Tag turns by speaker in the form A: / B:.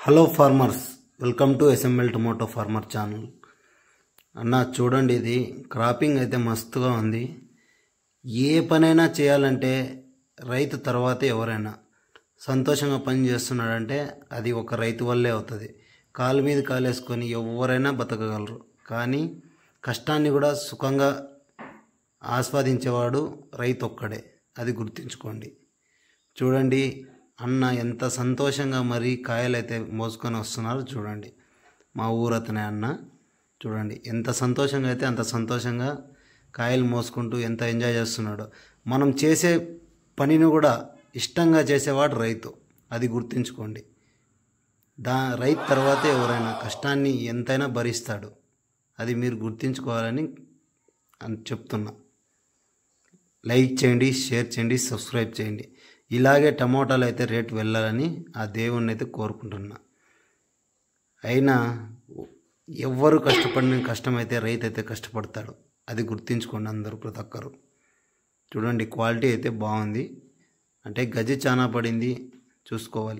A: Hello farmers, welcome to SML tomato farmer channel. అన్న చూడండి, ఇది క్రాపింగ్ అయితే మస్తుగా ఉంది. ఏ పనైనా చేయాలంటే రైతు తర్వాతే ఎవరైనా సంతోషంగా పని చేస్తున్నాడంటే అది ఒక రైతు వల్లే అవుతుంది. కాలు మీద కాలేసుకొని ఎవరైనా బతకగలరు, కానీ కష్టాన్ని కూడా సుఖంగా ఆస్వాదించేవాడు రైతు ఒక్కడే. అది గుర్తుంచుకోండి. చూడండి అన్న ఎంత సంతోషంగా మరి కాయలు అయితే మోసుకొని వస్తున్నారు. చూడండి మా ఊరు అతనే అన్న. చూడండి ఎంత సంతోషంగా అయితే అంత సంతోషంగా కాయలు మోసుకుంటూ ఎంత ఎంజాయ్ చేస్తున్నాడో. మనం చేసే పనిని కూడా ఇష్టంగా చేసేవాడు రైతు. అది గుర్తుంచుకోండి. రైతు తర్వాతే ఎవరైనా కష్టాన్ని ఎంతైనా భరిస్తాడు. అది మీరు గుర్తుంచుకోవాలని చెప్తున్నా. లైక్ చేయండి, షేర్ చేయండి, సబ్స్క్రైబ్ చేయండి. ఇలాగే టమోటాలు అయితే రేటు వెళ్ళాలని ఆ దేవుణ్ణి అయితే కోరుకుంటున్నా. అయినా ఎవ్వరు కష్టపడిన కష్టమైతే రైతు అయితే కష్టపడతాడు. అది గుర్తుంచుకోండి అందరూ, ప్రతి ఒక్కరు. చూడండి క్వాలిటీ అయితే బాగుంది. అంటే గజి చానా పడింది, చూసుకోవాలి.